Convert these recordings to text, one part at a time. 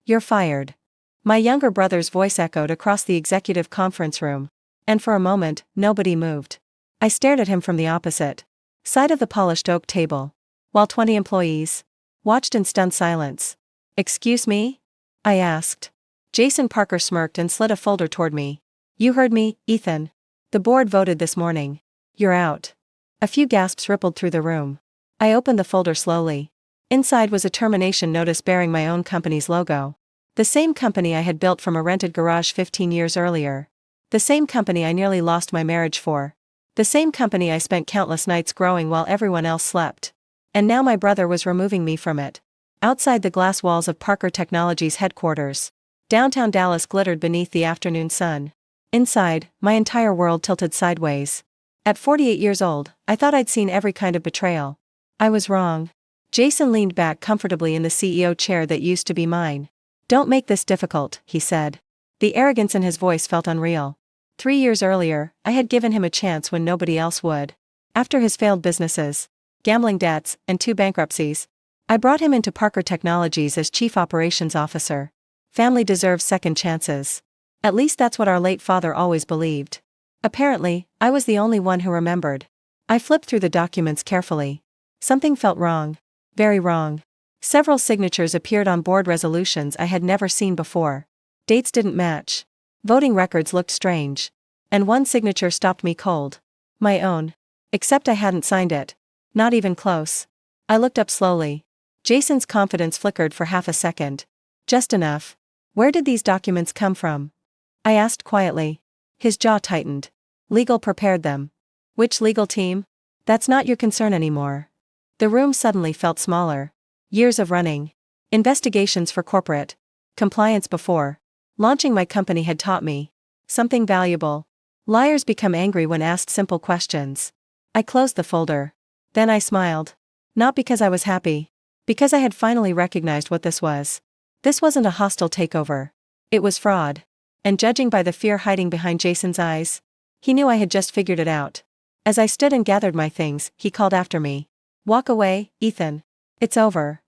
You're fired. My younger brother's voice echoed across the executive conference room, and for a moment, nobody moved. I stared at him from the opposite side of the polished oak table, while 20 employees watched in stunned silence. "Excuse me?" I asked. Jason Parker smirked and slid a folder toward me. "You heard me, Ethan. The board voted this morning. You're out." A few gasps rippled through the room. I opened the folder slowly. Inside was a termination notice bearing my own company's logo. The same company I had built from a rented garage 15 years earlier. The same company I nearly lost my marriage for. The same company I spent countless nights growing while everyone else slept. And now my brother was removing me from it. Outside the glass walls of Parker Technologies headquarters, downtown Dallas glittered beneath the afternoon sun. Inside, my entire world tilted sideways. At 48 years old, I thought I'd seen every kind of betrayal. I was wrong. Jason leaned back comfortably in the CEO chair that used to be mine. "Don't make this difficult," he said. The arrogance in his voice felt unreal. 3 years earlier, I had given him a chance when nobody else would. After his failed businesses, gambling debts, and 2 bankruptcies, I brought him into Parker Technologies as Chief Operations Officer. Family deserves second chances. At least that's what our late father always believed. Apparently, I was the only one who remembered. I flipped through the documents carefully. Something felt wrong. Very wrong. Several signatures appeared on board resolutions I had never seen before. Dates didn't match. Voting records looked strange. And one signature stopped me cold. My own. Except I hadn't signed it. Not even close. I looked up slowly. Jason's confidence flickered for half a second. Just enough. "Where did these documents come from?" I asked quietly. His jaw tightened. "Legal prepared them." "Which legal team?" "That's not your concern anymore." The room suddenly felt smaller. Years of running investigations for corporate compliance before launching my company had taught me something valuable. Liars become angry when asked simple questions. I closed the folder. Then I smiled. Not because I was happy. Because I had finally recognized what this was. This wasn't a hostile takeover. It was fraud. And judging by the fear hiding behind Jason's eyes, he knew I had just figured it out. As I stood and gathered my things, he called after me. "Walk away, Ethan. It's over."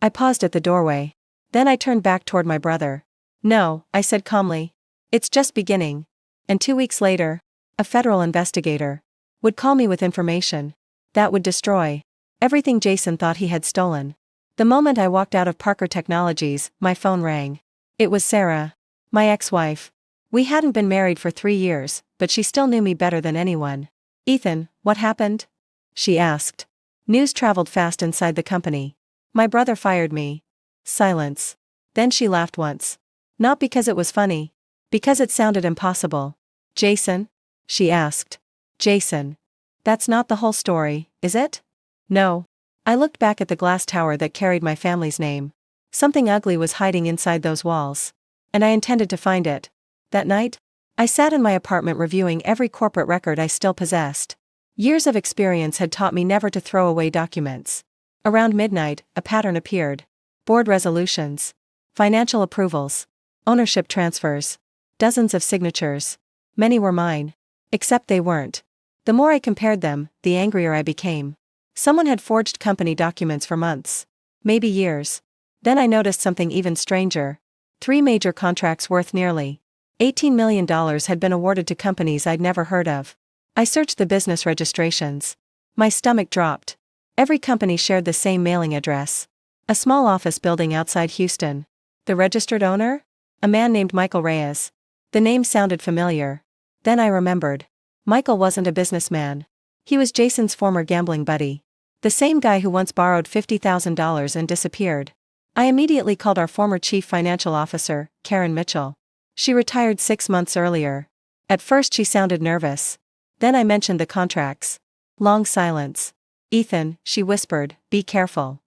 I paused at the doorway. Then I turned back toward my brother. "No," I said calmly. "It's just beginning." And 2 weeks later, a federal investigator would call me with information that would destroy everything Jason thought he had stolen. The moment I walked out of Parker Technologies, my phone rang. It was Sarah, my ex-wife. We hadn't been married for 3 years, but she still knew me better than anyone. "Ethan, what happened?" she asked. News traveled fast inside the company. "My brother fired me." Silence. Then she laughed once. Not because it was funny. Because it sounded impossible. "Jason?" she asked. "Jason. That's not the whole story, is it?" "No." I looked back at the glass tower that carried my family's name. Something ugly was hiding inside those walls. And I intended to find it. That night, I sat in my apartment reviewing every corporate record I still possessed. Years of experience had taught me never to throw away documents. Around midnight, a pattern appeared. Board resolutions. Financial approvals. Ownership transfers. Dozens of signatures. Many were mine. Except they weren't. The more I compared them, the angrier I became. Someone had forged company documents for months. Maybe years. Then I noticed something even stranger. 3 major contracts worth nearly $18 million had been awarded to companies I'd never heard of. I searched the business registrations. My stomach dropped. Every company shared the same mailing address. A small office building outside Houston. The registered owner? A man named Michael Reyes. The name sounded familiar. Then I remembered. Michael wasn't a businessman. He was Jason's former gambling buddy. The same guy who once borrowed $50,000 and disappeared. I immediately called our former chief financial officer, Karen Mitchell. She retired 6 months earlier. At first she sounded nervous. Then I mentioned the contracts. Long silence. "Ethan," she whispered, "be careful."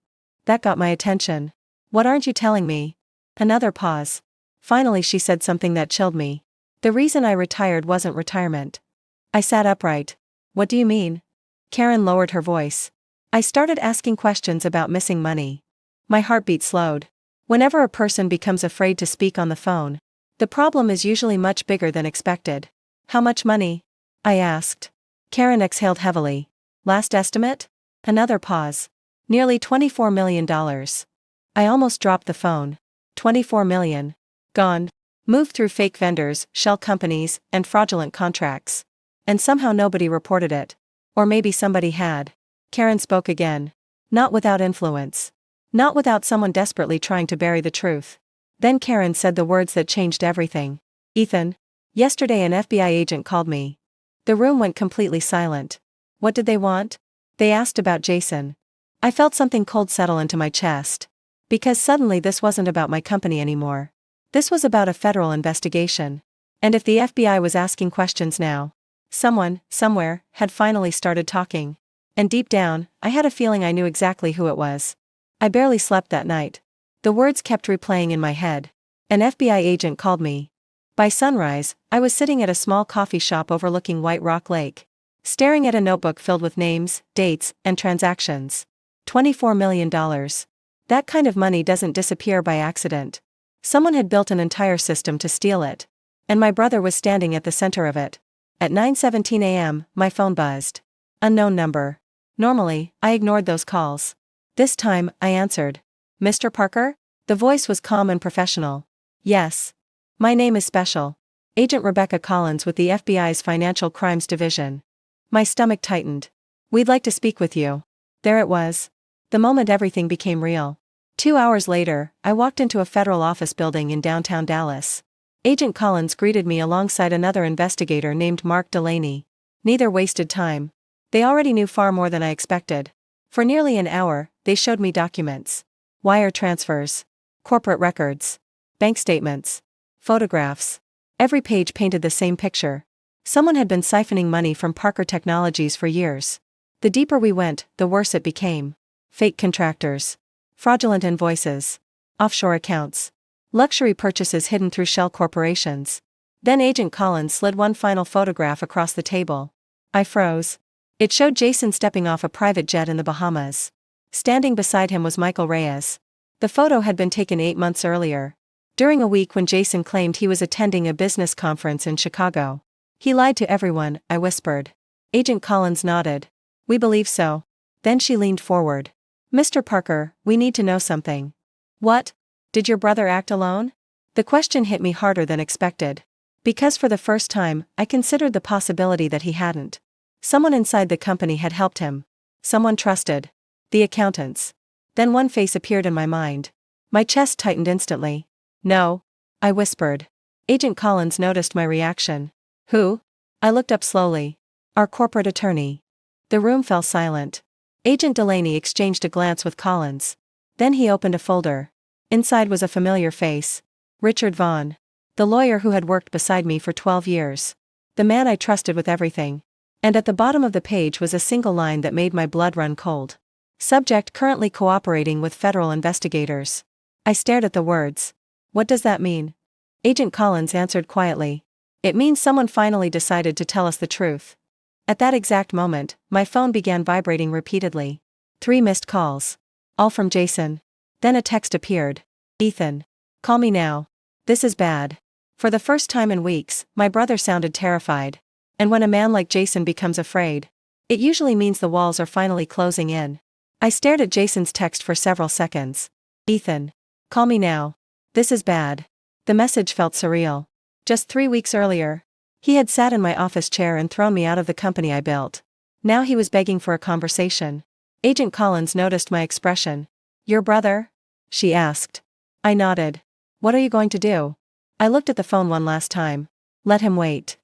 That got my attention. "What aren't you telling me?" Another pause. Finally she said something that chilled me. "The reason I retired wasn't retirement." I sat upright. "What do you mean?" Karen lowered her voice. I started asking questions about missing money. My heartbeat slowed. Whenever a person becomes afraid to speak on the phone, the problem is usually much bigger than expected. "How much money?" I asked. Karen exhaled heavily. "Last estimate?" Another pause. "Nearly $24 million. I almost dropped the phone. 24 million. Gone. Moved through fake vendors, shell companies, and fraudulent contracts. And somehow nobody reported it. Or maybe somebody had. Karen spoke again. Not without influence. Not without someone desperately trying to bury the truth. Then Karen said the words that changed everything. Ethan. Yesterday an FBI agent called me. The room went completely silent. What did they want? They asked about Jason. I felt something cold settle into my chest. Because suddenly this wasn't about my company anymore. This was about a federal investigation. And if the FBI was asking questions now, someone, somewhere, had finally started talking. And deep down, I had a feeling I knew exactly who it was. I barely slept that night. The words kept replaying in my head. An FBI agent called me. By sunrise, I was sitting at a small coffee shop overlooking White Rock Lake, staring at a notebook filled with names, dates, and transactions. $24 million. That kind of money doesn't disappear by accident. Someone had built an entire system to steal it. And my brother was standing at the center of it. At 9:17 a.m., my phone buzzed. Unknown number. Normally, I ignored those calls. This time, I answered. Mr. Parker? The voice was calm and professional. Yes. My name is Special Agent Rebecca Collins with the FBI's Financial Crimes Division. My stomach tightened. We'd like to speak with you. There it was. The moment everything became real. 2 hours later, I walked into a federal office building in downtown Dallas. Agent Collins greeted me alongside another investigator named Mark Delaney. Neither wasted time. They already knew far more than I expected. For nearly an hour, they showed me documents. Wire transfers. Corporate records. Bank statements. Photographs. Every page painted the same picture. Someone had been siphoning money from Parker Technologies for years. The deeper we went, the worse it became. Fake contractors. Fraudulent invoices. Offshore accounts. Luxury purchases hidden through shell corporations. Then Agent Collins slid one final photograph across the table. I froze. It showed Jason stepping off a private jet in the Bahamas. Standing beside him was Michael Reyes. The photo had been taken 8 months earlier, during a week when Jason claimed he was attending a business conference in Chicago. He lied to everyone, I whispered. Agent Collins nodded. We believe so. Then she leaned forward. Mr. Parker, we need to know something. What? Did your brother act alone? The question hit me harder than expected. Because for the first time, I considered the possibility that he hadn't. Someone inside the company had helped him. Someone trusted. The accountants. Then one face appeared in my mind. My chest tightened instantly. No. I whispered. Agent Collins noticed my reaction. Who? I looked up slowly. Our corporate attorney. The room fell silent. Agent Delaney exchanged a glance with Collins. Then he opened a folder. Inside was a familiar face. Richard Vaughn. The lawyer who had worked beside me for 12 years. The man I trusted with everything. And at the bottom of the page was a single line that made my blood run cold. Subject currently cooperating with federal investigators. I stared at the words. What does that mean? Agent Collins answered quietly. It means someone finally decided to tell us the truth. At that exact moment, my phone began vibrating repeatedly. 3 missed calls. All from Jason. Then a text appeared. Ethan. Call me now. This is bad. For the first time in weeks, my brother sounded terrified. And when a man like Jason becomes afraid, it usually means the walls are finally closing in. I stared at Jason's text for several seconds. Ethan. Call me now. This is bad. The message felt surreal. Just 3 weeks earlier, he had sat in my office chair and thrown me out of the company I built. Now he was begging for a conversation. Agent Collins noticed my expression. Your brother? She asked. I nodded. What are you going to do? I looked at the phone one last time. Let him wait.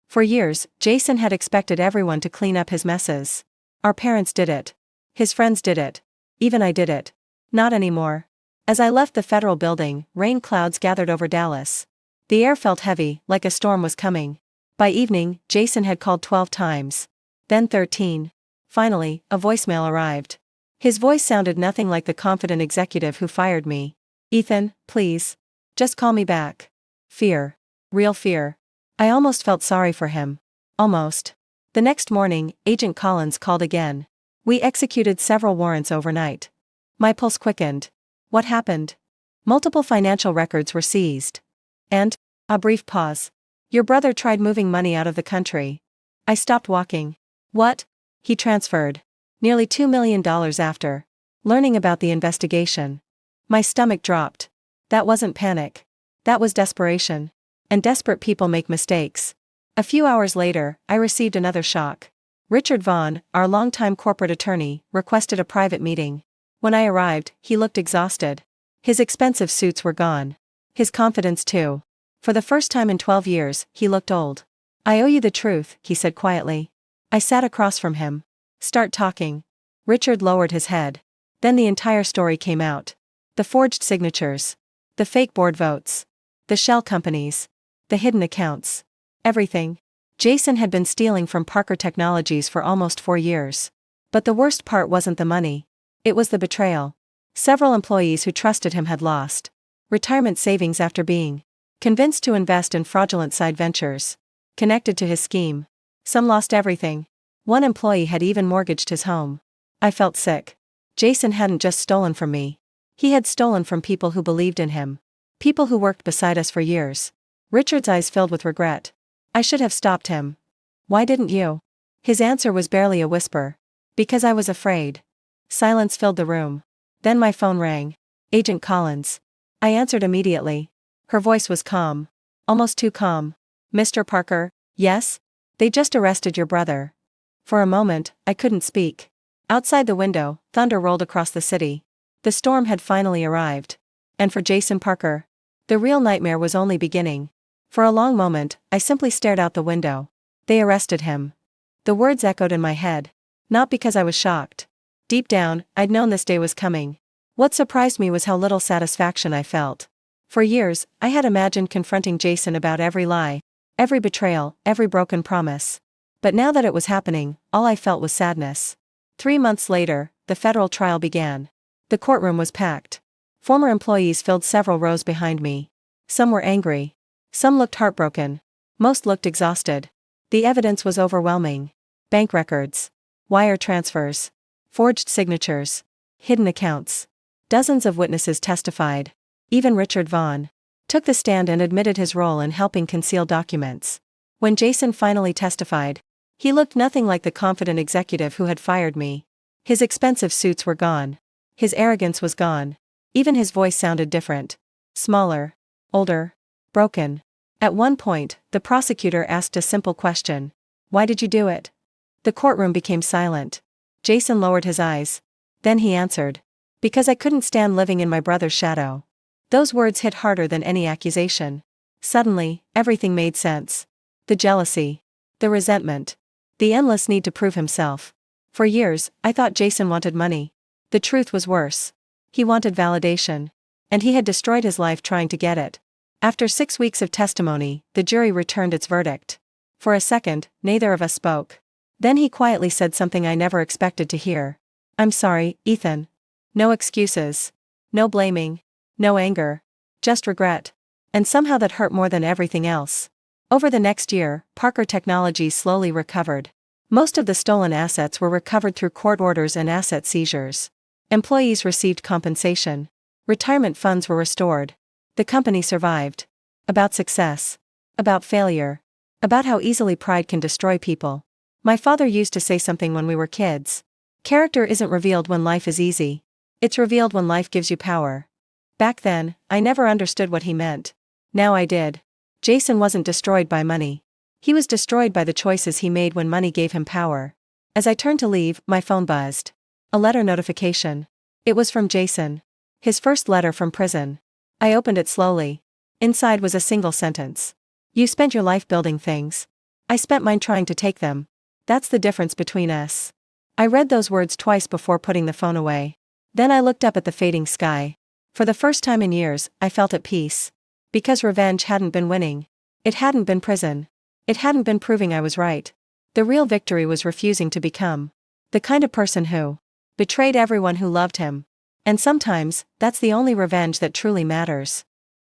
For years, Jason had expected everyone to clean up his messes. Our parents did it. His friends did it. Even I did it. Not anymore. As I left the federal building, rain clouds gathered over Dallas. The air felt heavy, like a storm was coming. By evening, Jason had called 12 times. Then 13. Finally, a voicemail arrived. His voice sounded nothing like the confident executive who fired me. Ethan, please. Just call me back. Fear. Real fear. I almost felt sorry for him. Almost. The next morning, Agent Collins called again. We executed several warrants overnight. My pulse quickened. What happened? Multiple financial records were seized. And, a brief pause. Your brother tried moving money out of the country. I stopped walking. What? He transferred. Nearly $2 million after learning about the investigation. My stomach dropped. That wasn't panic. That was desperation. And desperate people make mistakes. A few hours later, I received another shock. Richard Vaughn, our longtime corporate attorney, requested a private meeting. When I arrived, he looked exhausted. His expensive suits were gone. His confidence too. For the first time in 12 years, he looked old. "I owe you the truth," he said quietly. I sat across from him. "Start talking." Richard lowered his head. Then the entire story came out. The forged signatures. The fake board votes. The shell companies. The hidden accounts. Everything. Jason had been stealing from Parker Technologies for almost 4 years. But the worst part wasn't the money. It was the betrayal. Several employees who trusted him had lost retirement savings after being convinced to invest in fraudulent side ventures connected to his scheme. Some lost everything. One employee had even mortgaged his home. I felt sick. Jason hadn't just stolen from me. He had stolen from people who believed in him. People who worked beside us for years. Richard's eyes filled with regret. I should have stopped him. "Why didn't you?" His answer was barely a whisper. "Because I was afraid." Silence filled the room. Then my phone rang. Agent Collins. I answered immediately. Her voice was calm. Almost too calm. "Mr. Parker?" "Yes? They just arrested your brother." For a moment, I couldn't speak. Outside the window, thunder rolled across the city. The storm had finally arrived. And for Jason Parker, the real nightmare was only beginning. For a long moment, I simply stared out the window. They arrested him. The words echoed in my head. Not because I was shocked. Deep down, I'd known this day was coming. What surprised me was how little satisfaction I felt. For years, I had imagined confronting Jason about every lie, every betrayal, every broken promise. But now that it was happening, all I felt was sadness. 3 months later, the federal trial began. The courtroom was packed. Former employees filled several rows behind me. Some were angry. Some looked heartbroken. Most looked exhausted. The evidence was overwhelming. Bank records. Wire transfers. Forged signatures. Hidden accounts. Dozens of witnesses testified. Even Richard Vaughn took the stand and admitted his role in helping conceal documents. When Jason finally testified, he looked nothing like the confident executive who had fired me. His expensive suits were gone. His arrogance was gone. Even his voice sounded different. Smaller. Older. Broken. At one point, the prosecutor asked a simple question. "Why did you do it?" The courtroom became silent. Jason lowered his eyes. Then he answered. "Because I couldn't stand living in my brother's shadow." Those words hit harder than any accusation. Suddenly, everything made sense. The jealousy. The resentment. The endless need to prove himself. For years, I thought Jason wanted money. The truth was worse. He wanted validation. And he had destroyed his life trying to get it. After 6 weeks of testimony, the jury returned its verdict. For a second, neither of us spoke. Then he quietly said something I never expected to hear. "I'm sorry, Ethan." No excuses. No blaming. No anger. Just regret. And somehow that hurt more than everything else. Over the next year, Parker Technologies slowly recovered. Most of the stolen assets were recovered through court orders and asset seizures. Employees received compensation. Retirement funds were restored. The company survived. About success. About failure. About how easily pride can destroy people. My father used to say something when we were kids. Character isn't revealed when life is easy. It's revealed when life gives you power. Back then, I never understood what he meant. Now I did. Jason wasn't destroyed by money. He was destroyed by the choices he made when money gave him power. As I turned to leave, my phone buzzed. A letter notification. It was from Jason. His first letter from prison. I opened it slowly. Inside was a single sentence. "You spent your life building things. I spent mine trying to take them. That's the difference between us." I read those words twice before putting the phone away. Then I looked up at the fading sky. For the first time in years, I felt at peace. Because revenge hadn't been winning. It hadn't been prison. It hadn't been proving I was right. The real victory was refusing to become the kind of person who betrayed everyone who loved him. And sometimes, that's the only revenge that truly matters.